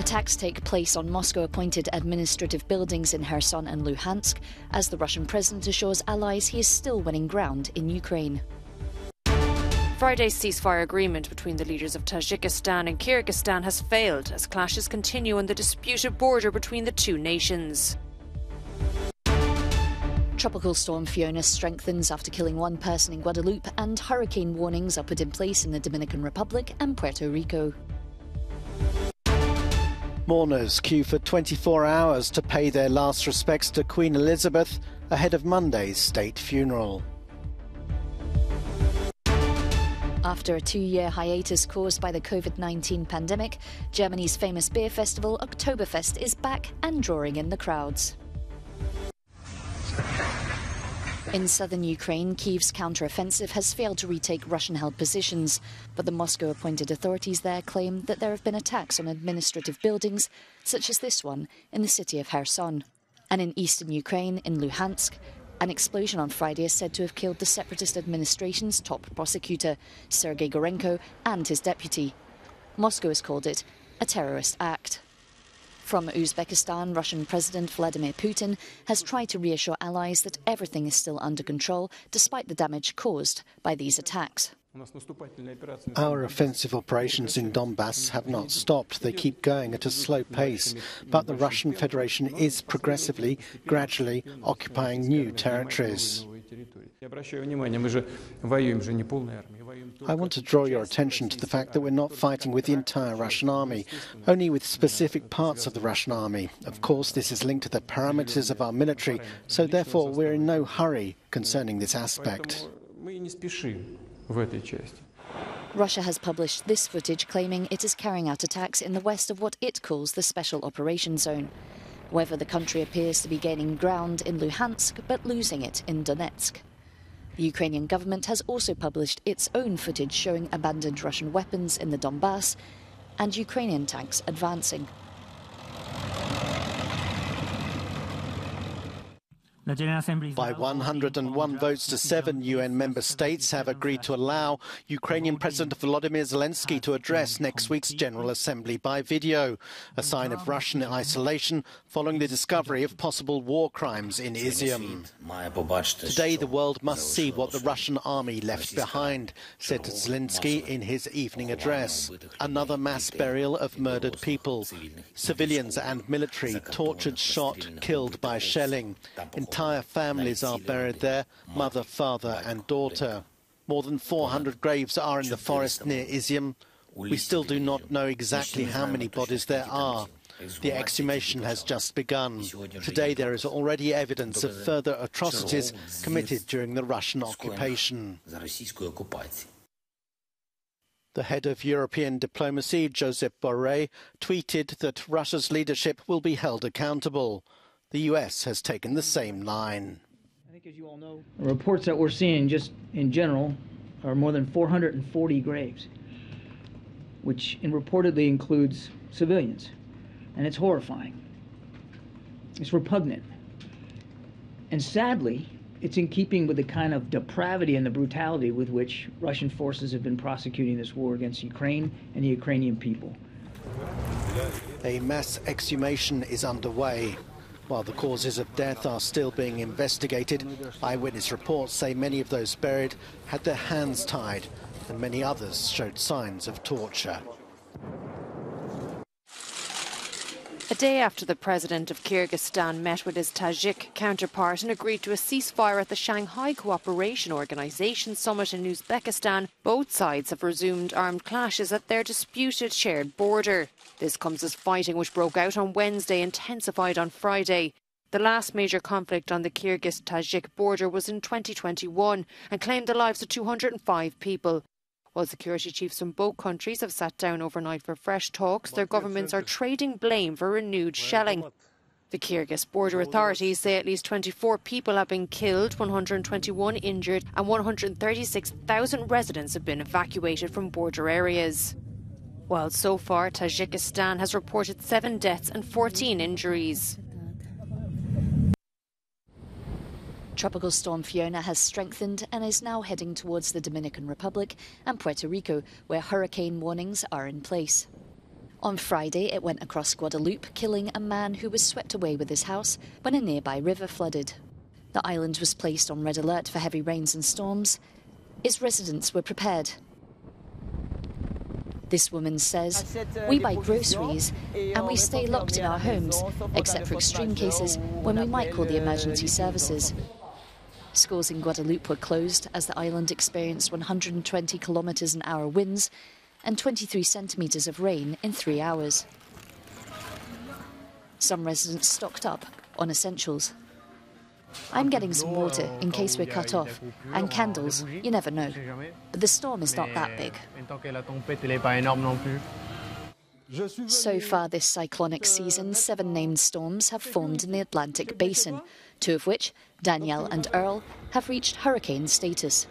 Attacks take place on Moscow-appointed administrative buildings in Kherson and Luhansk, as the Russian president assures allies he is still winning ground in Ukraine. Friday's ceasefire agreement between the leaders of Tajikistan and Kyrgyzstan has failed as clashes continue on the disputed border between the two nations. Tropical storm Fiona strengthens after killing one person in Guadeloupe, and hurricane warnings are put in place in the Dominican Republic and Puerto Rico. Mourners queue for 24 hours to pay their last respects to Queen Elizabeth ahead of Monday's state funeral. After a 2-year hiatus caused by the COVID-19 pandemic, Germany's famous beer festival Oktoberfest is back and drawing in the crowds. In southern Ukraine, Kyiv's counter-offensive has failed to retake Russian-held positions, but the Moscow-appointed authorities there claim that there have been attacks on administrative buildings, such as this one in the city of Kherson. And in eastern Ukraine, in Luhansk, an explosion on Friday is said to have killed the separatist administration's top prosecutor, Sergei Gorenko, and his deputy. Moscow has called it a terrorist act. From Uzbekistan, Russian President Vladimir Putin has tried to reassure allies that everything is still under control, despite the damage caused by these attacks. Our offensive operations in Donbass have not stopped. They keep going at a slow pace. But the Russian Federation is progressively, gradually occupying new territories. I want to draw your attention to the fact that we're not fighting with the entire Russian army, only with specific parts of the Russian army. Of course, this is linked to the parameters of our military, so therefore we're in no hurry concerning this aspect. Russia has published this footage claiming it is carrying out attacks in the west of what it calls the Special Operations Zone. However, the country appears to be gaining ground in Luhansk but losing it in Donetsk. The Ukrainian government has also published its own footage showing abandoned Russian weapons in the Donbass and Ukrainian tanks advancing. By 101 votes to 7, UN member states have agreed to allow Ukrainian President Volodymyr Zelensky to address next week's General Assembly by video, a sign of Russian isolation following the discovery of possible war crimes in Izium. Today the world must see what the Russian army left behind, said Zelensky in his evening address. Another mass burial of murdered people, civilians and military tortured, shot, killed by shelling. Entire families are buried there, mother, father and daughter. More than 400 graves are in the forest near Izium. We still do not know exactly how many bodies there are. The exhumation has just begun. Today there is already evidence of further atrocities committed during the Russian occupation. The head of European diplomacy, Josep Borrell, tweeted that Russia's leadership will be held accountable. The US has taken the same line. I think, as you all know, the reports that we're seeing just in general are more than 440 graves, which reportedly includes civilians. And it's horrifying. It's repugnant. And sadly, it's in keeping with the kind of depravity and the brutality with which Russian forces have been prosecuting this war against Ukraine and the Ukrainian people. A mass exhumation is underway. While the causes of death are still being investigated, eyewitness reports say many of those buried had their hands tied and many others showed signs of torture. A day after the president of Kyrgyzstan met with his Tajik counterpart and agreed to a ceasefire at the Shanghai Cooperation Organization summit in Uzbekistan, both sides have resumed armed clashes at their disputed shared border. This comes as fighting, which broke out on Wednesday, intensified on Friday. The last major conflict on the Kyrgyz-Tajik border was in 2021 and claimed the lives of 205 people. While security chiefs from both countries have sat down overnight for fresh talks, their governments are trading blame for renewed shelling. The Kyrgyz border authorities say at least 24 people have been killed, 121 injured and 136,000 residents have been evacuated from border areas. While so far, Tajikistan has reported 7 deaths and 14 injuries. Tropical storm Fiona has strengthened and is now heading towards the Dominican Republic and Puerto Rico, where hurricane warnings are in place. On Friday, it went across Guadeloupe, killing a man who was swept away with his house when a nearby river flooded. The island was placed on red alert for heavy rains and storms. Its residents were prepared. This woman says, "We buy groceries and we stay locked in our homes, except for extreme cases when we might call the emergency services." Schools in Guadeloupe were closed as the island experienced 120 kilometres an hour winds and 23 centimetres of rain in 3 hours. Some residents stocked up on essentials. "I'm getting some water in case we're cut off, and candles, you never know. But the storm is not that big." So far this cyclonic season, 7 named storms have formed in the Atlantic basin, 2 of which, Danielle and Earl, have reached hurricane status.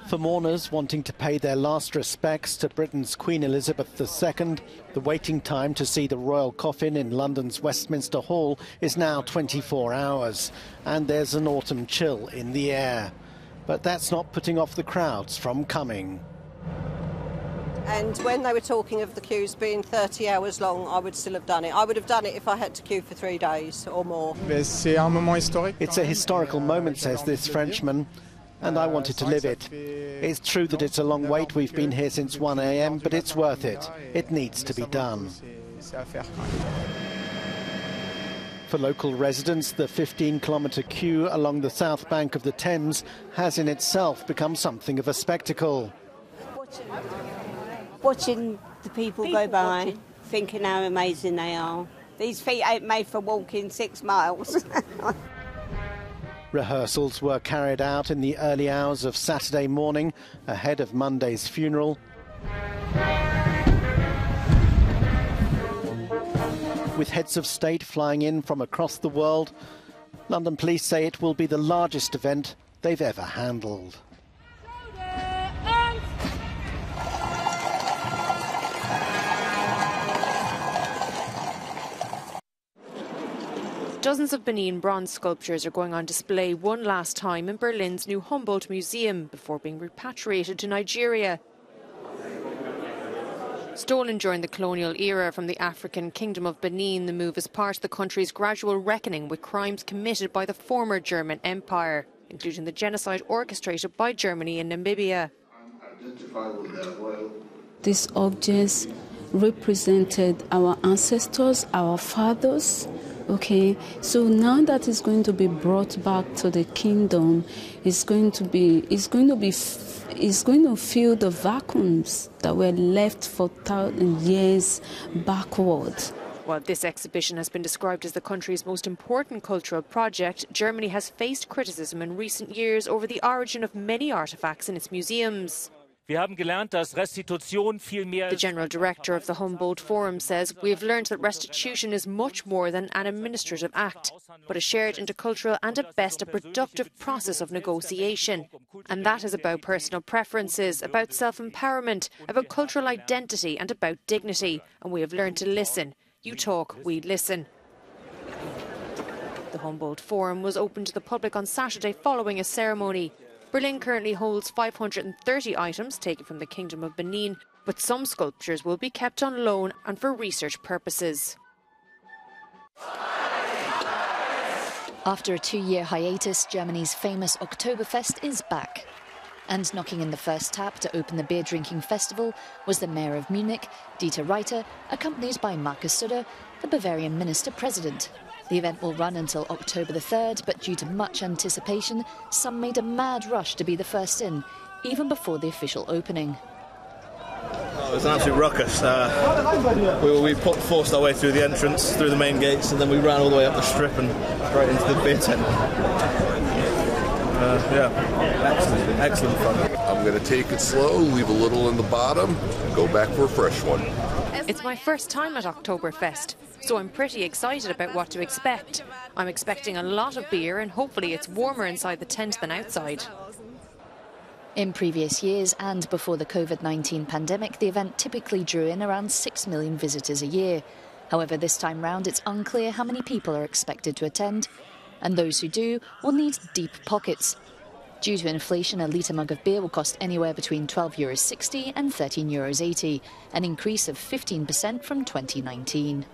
For mourners wanting to pay their last respects to Britain's Queen Elizabeth II, the waiting time to see the royal coffin in London's Westminster Hall is now 24 hours, and there's an autumn chill in the air. But that's not putting off the crowds from coming. And when they were talking of the queues being 30 hours long, I would still have done it. I would have done it if I had to queue for 3 days or more. It's a historical moment, says this Frenchman, and I wanted to live it. It's true that it's a long wait. We've been here since 1 a.m, but it's worth it. It needs to be done. For local residents, the 15-kilometre queue along the south bank of the Thames has in itself become something of a spectacle. Watching the people go by, thinking how amazing they are. These feet ain't made for walking 6 miles. Rehearsals were carried out in the early hours of Saturday morning ahead of Monday's funeral. With heads of state flying in from across the world, London police say it will be the largest event they've ever handled. Dozens of Benin bronze sculptures are going on display one last time in Berlin's new Humboldt Museum before being repatriated to Nigeria. Stolen during the colonial era from the African Kingdom of Benin, the move is part of the country's gradual reckoning with crimes committed by the former German Empire, including the genocide orchestrated by Germany in Namibia. These objects represented our ancestors, our fathers. Okay, so now that it's going to be brought back to the kingdom, it's going to fill the vacuums that were left for 1,000 years backward. While this exhibition has been described as the country's most important cultural project, Germany has faced criticism in recent years over the origin of many artefacts in its museums. The General Director of the Humboldt Forum says, "We have learned that restitution is much more than an administrative act, but a shared intercultural and at best a productive process of negotiation. And that is about personal preferences, about self-empowerment, about cultural identity and about dignity. And we have learned to listen. You talk, we listen." The Humboldt Forum was open to the public on Saturday following a ceremony. Berlin currently holds 530 items taken from the Kingdom of Benin, but some sculptures will be kept on loan and for research purposes. After a 2-year hiatus, Germany's famous Oktoberfest is back. And knocking in the first tap to open the beer-drinking festival was the Mayor of Munich, Dieter Reiter, accompanied by Markus Söder, the Bavarian Minister-President. The event will run until October the 3rd, but due to much anticipation, some made a mad rush to be the first in, even before the official opening. It was an absolute ruckus. We forced our way through the entrance, through the main gates, and then we ran all the way up the strip and right into the beer tent. Excellent fun. I'm going to take it slow, leave a little in the bottom, and go back for a fresh one. It's my first time at Oktoberfest, so I'm pretty excited about what to expect. I'm expecting a lot of beer and hopefully it's warmer inside the tent than outside. In previous years and before the COVID-19 pandemic, the event typically drew in around 6 million visitors a year. However, this time round it's unclear how many people are expected to attend, and those who do will need deep pockets. Due to inflation, a litre mug of beer will cost anywhere between €12.60 and €13.80, an increase of 15% from 2019.